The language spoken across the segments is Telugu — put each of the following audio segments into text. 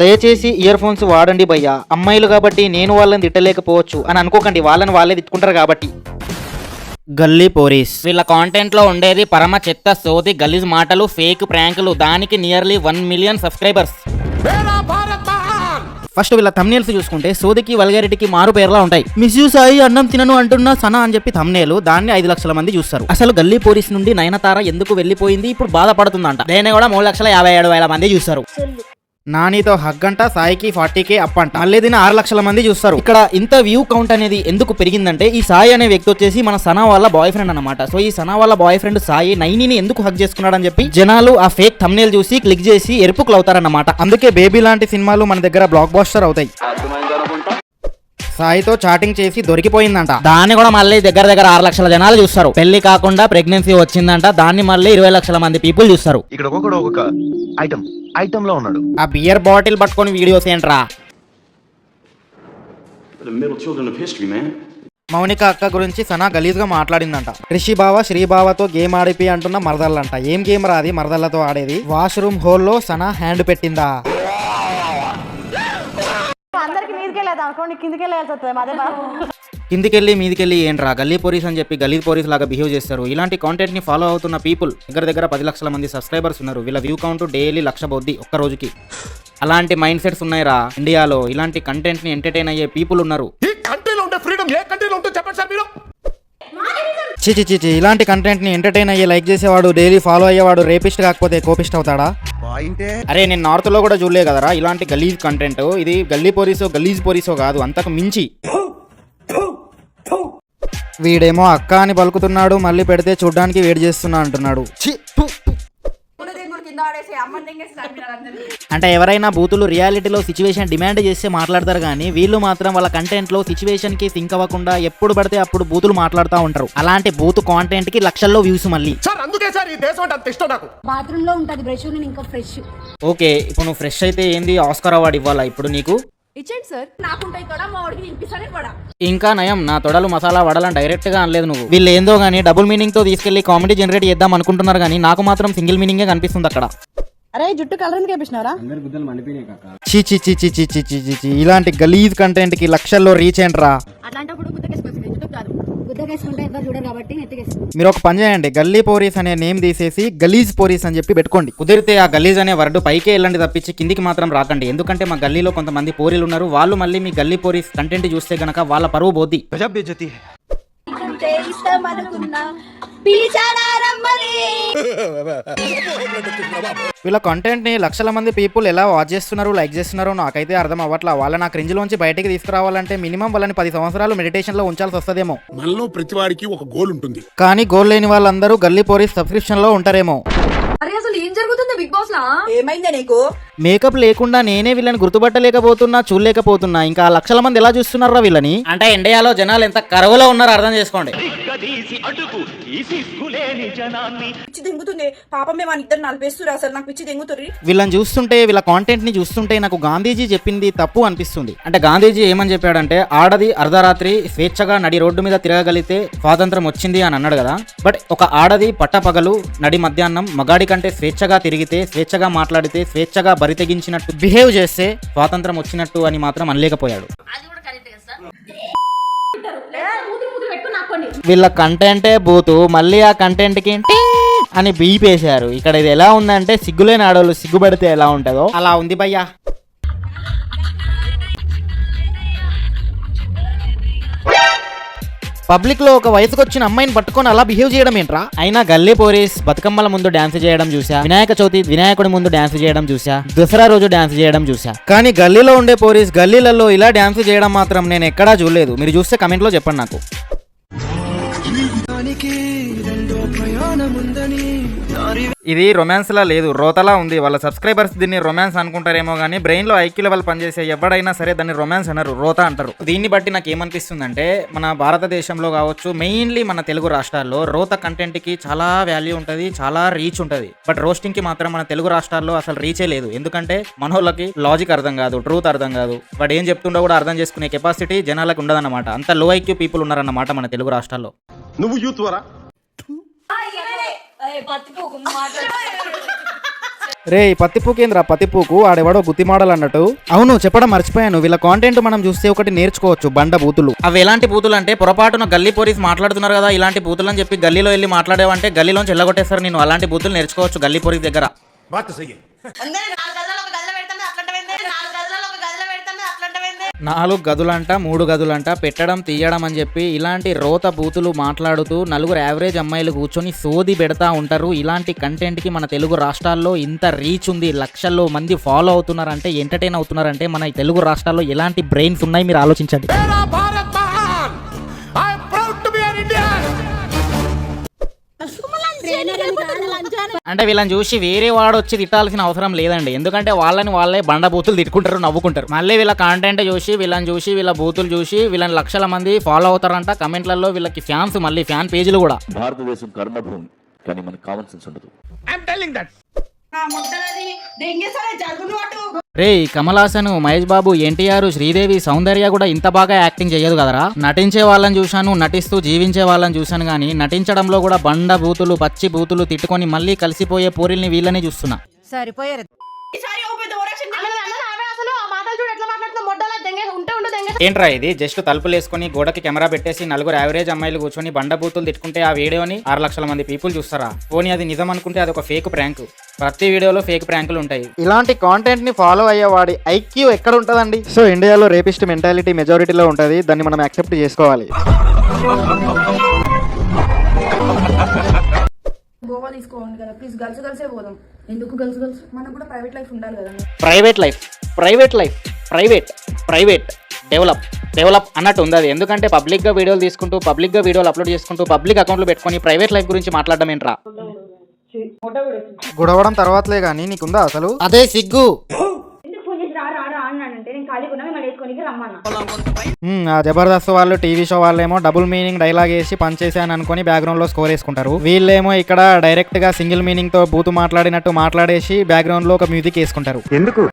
దయచేసి ఇయర్ ఫోన్స్ వాడండి భయ్యా. అమ్మాయిలు కాబట్టి నేను వాళ్ళని తిట్టలేకపోవచ్చు అని అనుకోకండి, వాళ్ళని వాళ్ళే తిట్టుకుంటారు కాబట్టి. గల్లీ పోరీస్ వీళ్ళ కాంటెంట్ లో ఉండేది పరమ చెత్త సోది గలీజ్ మాటలు, ఫేక్ ప్రాంకులు. దానికి నియర్లీ 1 మిలియన్ సబ్స్క్రైబర్స్. ఫస్ట్ వీళ్ళ థంబ్నెయిల్స్ చూసుకుంటే సోదికి వల్గారిటీకి మారు పేర్లా ఉంటాయి. మిస్యూస్ అయ్యి అన్నం తినను అంటున్నా సనా అని చెప్పి థంబ్నెయిల్, దాన్ని 5 లక్షల మంది చూస్తారు. అసలు గల్లీ పోలీస్ నుండి నయనతార ఎందుకు వెళ్లిపోయింది, ఇప్పుడు బాధపడుతుందంట. దీన్ని కూడా 3,57,000 మంది చూస్తారు. నానితో హగ్ అంట, సాయికి 40K అప్ అంట. మళ్ళీ దీన్ని 6 లక్షల మంది చూస్తారు. ఇక్కడ ఇంత వ్యూ కౌంట్ అనేది ఎందుకు పెరిగిందంటే, ఈ సాయి అనే వ్యక్తి వచ్చేసి మన సనా వాళ్ళ బాయ్ ఫ్రెండ్ అనమాట. సో ఈ సనా వాళ్ళ బాయ్ ఫ్రెండ్ సాయి నైనిని ఎందుకు హగ్ చేసుకున్నాడని చెప్పి జనాలు ఆ ఫేక్ థంబ్నెయిల్ చూసి క్లిక్ చేసి ఎరుపుకులు అవుతారన్నమాట. అందుకే బేబీ లాంటి సినిమాలు మన దగ్గర బ్లాక్ బస్టర్ అవుతాయి. సాయితో చాటింగ్ చేసి దొరికిపోయిందంట, దాన్ని కూడా మళ్ళీ దగ్గర 6 లక్షల జనాలు చూస్తారు. పెళ్లి కాకుండా ప్రెగ్నెన్సీ వచ్చిందంట, దాన్ని మళ్ళీ 20 లక్షల మంది పీపుల్ చూస్తారు. ఇక్కడ ఒక్కొక్క ఐటమ్ లో ఉన్నాడు. ఆ బియర్ బాటిల్ పట్టుకొని వీడియోస్ ఏంట్రా. మౌనిక అక్క గురించి సనా గలీజ్ గా మాట్లాడిందంట. రిషి బావ శ్రీబావతో గేమ్ ఆడిపి అంటున్న మరదళ్ళంట. ఏం గేమ్ రాది మరదళ్ళతో ఆడేది. వాష్రూమ్ హోల్లో సనా హ్యాండ్ పెట్టిందా. కిందికెళ్ళి మీదికెళ్ళి ఏంట్రా గల్లీ పోరీస్ అని చెప్పి గల్లీ పోరీస్ లాగా బిహేవ్ చేస్తారు. ఇలాంటి కాంటెంట్ ని ఫాలో అవుతున్న పీపుల్ దగ్గర 10 లక్షల మంది సబ్స్క్రైబర్స్ ఉన్నారు. వీళ్ళ వ్యూ కౌంట్ డైలీ 1,00,000 బొద్ది ఒక్క రోజుకి. అలాంటి మైండ్ సెట్స్ ఉన్నాయిరా ఇండియాలో. ఇలాంటి కంటెంట్ ని ఎంటర్టైన్ అయ్యే పీపుల్ ఉన్నారు. చిచి ఇలాంటి కంటెంట్ ని ఎంటర్టైన్ అయ్యే లైక్ చేసేవాడు, డైలీ ఫాలో అయ్యేవాడు రేపిస్ట్ కాకపోతే కోపిస్ట్ అవుతాడా? అరే నేను నార్త్ లో కూడా చూడలే కదరా ఇలాంటి గలీజ్ కంటెంట్. ఇది గల్లీ పోరీసో గలీజ్ పోరీసో కాదు, అంతకు మించి. వీడేమో అక్క అని పలుకుతున్నాడు, మళ్ళీ పెడితే చూడ్డానికి వేడి చేస్తున్నా అంటున్నాడు. అంటే ఎవరైనా బూతులు రియాలిటీలో సిచ్యువేషన్ డిమాండ్ చేస్తే మాట్లాడతారు కానీ వీళ్ళు మాత్రం వాళ్ళ కంటెంట్ లో సిచ్యువేషన్ కి సింక్ అవ్వకుండా ఎప్పుడు పడితే అప్పుడు బూతులు మాట్లాడుతూ ఉంటారు. అలాంటి బూతు కాంటెంట్ కి లక్షల్లో వ్యూస్. మళ్ళీ ఓకే ఇప్పుడు నువ్వు ఫ్రెష్ అయితే ఏంది ఆస్కార్ అవార్డు ఇవ్వాలా ఇప్పుడు నీకు? ఇంకా నయం నా తొడలు మసాలా వడాలని డైరెక్ట్ గా అనలేదు నువ్వు. వీళ్ళు ఏందో గానీ డబుల్ మీనింగ్ తో తీసుకెళ్లి కామెడీ జనరేట్ చేద్దాం అనుకుంటున్నారు కానీ నాకు మాత్రం సింగిల్ మీనింగే కనిపిస్తుంది అక్కడ. అరే జుట్టు కలర్ ఇలాంటి గలీజ్ కంటెంట్ కి లక్షల్లో రీచ్ ఏంట్రా. మీరు ఒక పని చేయండి, గల్లీ పోరీస్ అనే నేమ్ తీసేసి గలీజ్ పోరీస్ అని చెప్పి పెట్టుకోండి. కుదిరితే ఆ గలీజ్ అనే వర్డ్ పైకే వెళ్ళండి తప్పించి కిందికి మాత్రం రాకండి. ఎందుకంటే మా గల్లీలో కొంతమంది పోరీలు ఉన్నారు. వాళ్ళు మళ్ళీ మీ గల్లీ పోరీస్ కంటెంట్ చూస్తే గనక వాళ్ళ పరువు పోద్ది. వీళ్ళ కంటెంట్ ని లక్షల మంది పీపుల్ ఎలా వాచ్ చేస్తున్నారు, లైక్ చేస్తున్నారో నాకైతే అర్థం అవ్వట్లా. వాళ్ళ నా క్రింజ్ లోంచి బయటకి తీసుకురావాలంటే మినిమం వాళ్ళని 10 సంవత్సరాలు మెడిటేషన్ లో ఉంచాల్సి వస్తుందేమో. మనలో ప్రతి వాడికి ఒక గోల్ ఉంటుంది, కానీ గోల్ లేని వాళ్ళందరూ గల్లీ పోరీస్ సబ్స్క్రిప్షన్ లో ఉంటారేమో. ఏం జరుగుతుంది బిగ్ బాస్ లా? ఏమైందా నీకు? మేకప్ లేకుండా నేనే వీళ్ళని గుర్తుపట్టలేకపోతున్నా, చూడలేకపోతున్నా. ఇంకా లక్షల మంది ఎలా చూస్తున్నారా వీళ్ళని? అంటే ఇండియాలో జనాలు ఎంత కరువులో ఉన్నారో అర్థం చేసుకోండి. వీళ్ళని చూస్తుంటే, వీళ్ళ కాంటెంట్ ని చూస్తుంటే నాకు గాంధీజీ చెప్పింది తప్పు అనిపిస్తుంది. అంటే గాంధీజీ ఏమని చెప్పాడంటే, ఆడది అర్ధరాత్రి స్వేచ్ఛగా నడి రోడ్డు మీద తిరగగలిగితే స్వాతంత్రం వచ్చింది అని అన్నాడు కదా. బట్ ఒక ఆడది పట్టపగలు నడి మధ్యాహ్నం మగాడి కంటే స్వేచ్ఛగా తిరిగితే, స్వేచ్ఛగా మాట్లాడితే, స్వేచ్ఛగా బరి తెగించినట్టు బిహేవ్ చేస్తే స్వాతంత్రం వచ్చినట్టు అని మాత్రం అనలేకపోయాడు. వీళ్ళ కంటెంటే బూతు, మళ్ళీ ఆ కంటెంట్ కి అని బీపేశారు. ఇక్కడ ఇది ఎలా ఉందంటే సిగ్గులేని ఆడవాళ్ళు సిగ్గుపడితే ఎలా ఉంటుందో అలా ఉంది భయ్యా. పబ్లిక్ లో ఒక వయసుకు వచ్చిన అమ్మాయిని పట్టుకొని అలా బిహేవ్ చేయడం ఏంట్రా. అయినా గల్లీ పోరీస్ బతుకమ్మల ముందు డాన్స్ చేయడం చూసా, వినాయక చవితి వినాయకుడి ముందు డాన్స్ చేయడం చూసా, దసరా రోజు డాన్స్ చేయడం చూసా. కానీ గల్లీలో ఉండే పోరీస్ గల్లీలలో ఇలా డాన్స్ చేయడం మాత్రం నేను ఎక్కడా చూడలేదు. మీరు చూస్తే కమెంట్ లో చెప్పండి నాకు. ఇది రొమాన్స్ లా లేదు, రోతలా ఉంది. వాళ్ళ సబ్స్క్రైబర్స్ దీన్ని రొమాన్స్ అనుకుంటారేమో కానీ బ్రెయిన్ లో ఐక్యూ లెవెల్ పనిచేసే ఎవడైనా సరే దాన్ని రొమాన్స్ అన్నారు, రోత అంటారు. దీన్ని బట్టి నాకు ఏమనిపిస్తుందంటే మన భారతదేశంలో కావచ్చు, మెయిన్లీ మన తెలుగు రాష్ట్రాల్లో రోత కంటెంట్ కి చాలా వాల్యూ ఉంటుంది, చాలా రీచ్ ఉంటుంది. బట్ రోస్టింగ్ కి మాత్రం మన తెలుగు రాష్ట్రాల్లో అసలు రీచే లేదు. ఎందుకంటే మనోళ్ళకి లాజిక్ అర్థం కాదు, ట్రూత్ అర్థం కాదు. వాడు ఏం చెప్తుండో కూడా అర్థం చేసుకునే కెపాసిటీ జనాలకు ఉండదన్నమాట. అంత లో ఐక్యూ పీపుల్ ఉన్నారన్నమాట మన తెలుగు రాష్ట్రాల్లో. నువ్వు యూత్ వరా రే పత్తిపూ కేంద్ర పత్తిపూకు ఆడెవడో గుత్తి మోడల్ అన్నట్టు. అవును చెప్పడం మర్చిపోయాను, వీళ్ళ కాంటెంట్ మనం చూస్తే ఒకటి నేర్చుకోవచ్చు, బండ బూతులు. అవి ఎలాంటి బూతులు అంటే పొరపాటున గల్లీ పోలీస్ మాట్లాడుతున్నారు కదా ఇలాంటి బూతులు అని చెప్పి గల్లీలో వెళ్ళి మాట్లాడేవంటే గల్లీలోంచి వెళ్ళగొట్టేస్తారు. నేను అలాంటి బూతులు నేర్చుకోవచ్చు గల్లీ పోలీస్ దగ్గర. నాలుగు గదులంట 3 గదులంట పెట్టడం తీయడం అని చెప్పి ఇలాంటి రోత బూతులు మాట్లాడుతూ నలుగురు యావరేజ్ అమ్మాయిలు కూర్చొని సోది పెడతా ఉంటారు. ఇలాంటి కంటెంట్ కి మన తెలుగు రాష్ట్రాల్లో ఇంత రీచ్ ఉంది, లక్షల్లో మంది ఫాలో అవుతున్నారంటే, ఎంటర్టైన్ అవుతున్నారంటే మన తెలుగు రాష్ట్రాల్లో ఎలాంటి బ్రెయిన్స్ ఉన్నాయి మీరు ఆలోచించండి. అంటే వీళ్ళని చూసి వేరే వాడు వచ్చి తిట్టాల్సిన అవసరం లేదండి, ఎందుకంటే వాళ్ళే బండ బూతులు తిట్టుకుంటారు, నవ్వుకుంటారు. మళ్ళీ వీళ్ళ కాంటెంట్ చూసి వీళ్ళ బూతులు చూసి వీళ్ళని లక్షల మంది ఫాలో అవుతారంట. కమెంట్లలో వీళ్ళకి ఫ్యాన్స్, మళ్ళీ ఫ్యాన్ పేజీలు కూడా. భారతదేశం కర్మభూమి, కానీ మనకు కామన్ సెన్స్ ఉండదు. రే కమల్ హాసన్, మహేష్ బాబు, ఎన్టీఆర్, శ్రీదేవి, సౌందర్య కూడా ఇంత బాగా యాక్టింగ్ చేయదు కదరా. నటించే వాళ్ళని చూశాను, నటిస్తూ జీవించే వాళ్ళని చూశాను, కానీ నటించడంలో కూడా బండ బూతులు, పచ్చి బూతులు తిట్టుకొని మళ్ళీ కలిసిపోయే పోరిల్ని వీళ్ళని చూస్తున్నా. సరిపోయారు. ఏంట్రా ఇది, జస్ట్ తలుపులు వేసుకొని గోడకి కెమెరా పెట్టేసి నలుగురు యావరేజ్ అమ్మాయిలు కూర్చొని బండ బూతులు తిట్టుకుంటే ఆ వీడియోని 6 లక్షల మంది పీపుల్ చూస్తారా? పోనీ అది నిజం అనుకుంటే అది ఒక ఫేక్ ప్రాంక్. ప్రతి వీడియోలో ఫేక్ ప్రాంకులు ఉంటాయి. ఇలాంటి కాంటెంట్ ని ఫాలో అయ్యేవాడి ఐక్యూ ఎక్కడ ఉంటదండి? సో ఇండియాలో రేపిస్ట్ మెంటాలిటీ మెజారిటీలో ఉంటది, దాన్ని మనం యాక్సెప్ట్ చేసుకోవాలి. గోవా తీసుకోండి కదా ప్లీజ్, గర్ల్స్ గర్ల్సే పోదాం. ఎందుకు గర్ల్స్ గర్ల్స్? మనకు కూడా ప్రైవేట్ లైఫ్ ఉండాలి కదా. ప్రైవేట్ డెవలప్ అన్నట్టు ఉంది అది. ఎందుకంటే పబ్లిక్ గా వీడియోలు తీసుకుంటూ, పబ్లిక్ గా వీడియోలు అప్లోడ్ చేసుకుంటూ, పబ్లిక్ అకౌంట్లు పెట్టుకొని ప్రైవేట్ లైఫ్ గురించి మాట్లాడడం ఏంట్రా? గొడవడం తర్వాతలే గానీ నీకుందా అసలు? అదే సిగ్గు. ఆ జబర్దస్త్ వాళ్ళు, టీవీ షో వాళ్ళేమో డబుల్ మీనింగ్ డైలాగ్ వేసి పనిచేసాను అనుకుని బ్యాక్గ్రౌండ్ లో స్కోర్ వేసుకుంటారు. వీళ్ళేమో ఇక్కడ డైరెక్ట్ గా సింగిల్ మీనింగ్ తో బూతు మాట్లాడినట్టు మాట్లాడేసి బ్యాక్గ్రౌండ్ లో ఒక మ్యూజిక్ వేసుకుంటారు. ఎందుకు?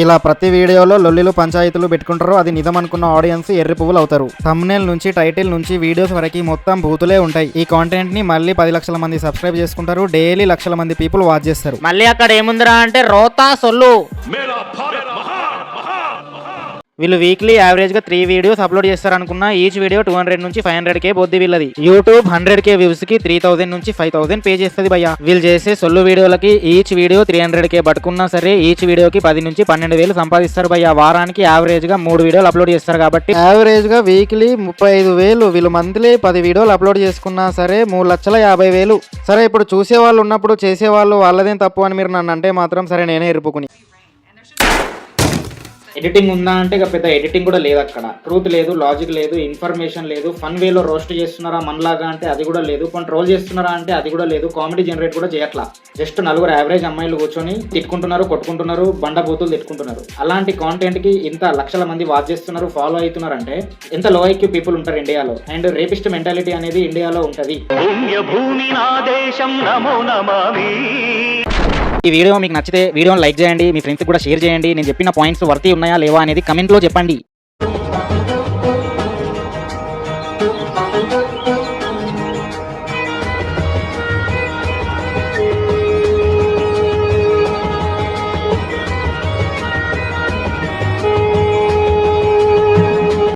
ఇలా ప్రతి వీడియోలో లొల్లిలు పంచాయతీలు పెట్టుకుంటారు. అది నిజం అనుకున్న ఆడియన్స్ ఎర్రి పువ్వులు అవుతారు. థంబ్నెయిల్ నుంచి టైటిల్ నుంచి వీడియోస్ వరకు మొత్తం బూతులే ఉంటాయి. ఈ కాంటెంట్ ని మళ్ళీ 10 లక్షల మంది సబ్స్క్రైబ్ చేసుకుంటారు. డైలీ లక్షల మంది పీపుల్ వాచ్ చేస్తారు. మళ్ళీ అక్కడ ఏముందిరా అంటే రోతా సొల్లు. వీళ్ళు వీక్లీ యావరేజ్ గా 3 వీడియోస్ అప్లోడ్ చేస్తారు అనుకున్నా. ఈచ్ వీడియో 200 నుంచి 500K బొద్ది వీళ్ళది. యూట్యూబ్ 100K వ్యూస్ కి 3000 నుంచి 5000 పే చేస్తుంది భయ్యా. వీళ్ళు చేసే సొల్లు వీడియోలకి ఈచ్ వీడియో 300K పట్టుకున్నా సరే ఈచ్ వీడియోకి 10 నుంచి 12,000 సంపాదిస్తారు భయ్యా. వారానికి యావరేజ్ గా 3 వీడియోలు అప్లోడ్ చేస్తారు కాబట్టి యావరేజ్ గా వీక్లీ 35,000. వీళ్ళు మంత్లీ 10 వీడియోలు అప్లోడ్ చేసుకున్నా సరే 3,50,000. సరే ఇప్పుడు చూసే వాళ్ళు ఉన్నప్పుడు చేసేవాళ్ళు వాళ్ళదేం తప్పు అని మీరు నన్ను అంటే మాత్రం సరే నేనే ఎరుపుకుని. ఎడిటింగ్ ఉందా అంటే ఇక పెద్ద ఎడిటింగ్ కూడా లేదు అక్కడ. ట్రూత్ లేదు, లాజిక్ లేదు, ఇన్ఫర్మేషన్ లేదు. ఫన్ వేలో రోస్ట్ చేస్తున్నారా మనలాగా అంటే అది కూడా లేదు. కంట్రోల్ చేస్తున్నారా అంటే అది కూడా లేదు. కామెడీ జనరేట్ కూడా చేయట్లా. జస్ట్ నలుగురు యావరేజ్ అమ్మాయిలు కూర్చొని తిట్టుకుంటున్నారు, కొట్టుకుంటున్నారు, బండ బూతులు తిట్టుకుంటున్నారు. అలాంటి కాంటెంట్ కి ఇంత లక్షల మంది వాచ్ చేస్తున్నారు, ఫాలో అవుతున్నారు అంటే ఎంత లో ఐక్యూ పీపుల్ ఉంటారు ఇండియాలో. అండ్ రేపిస్ట్ మెంటాలిటీ అనేది ఇండియాలో ఉంటది. ఈ వీడియో మీకు నచ్చితే వీడియోని లైక్ చేయండి, మీ ఫ్రెండ్స్ కూడా షేర్ చేయండి. నేను చెప్పిన పాయింట్స్ వర్తి ఉన్నాయా లేవా అనేది కమెంట్లో చెప్పండి.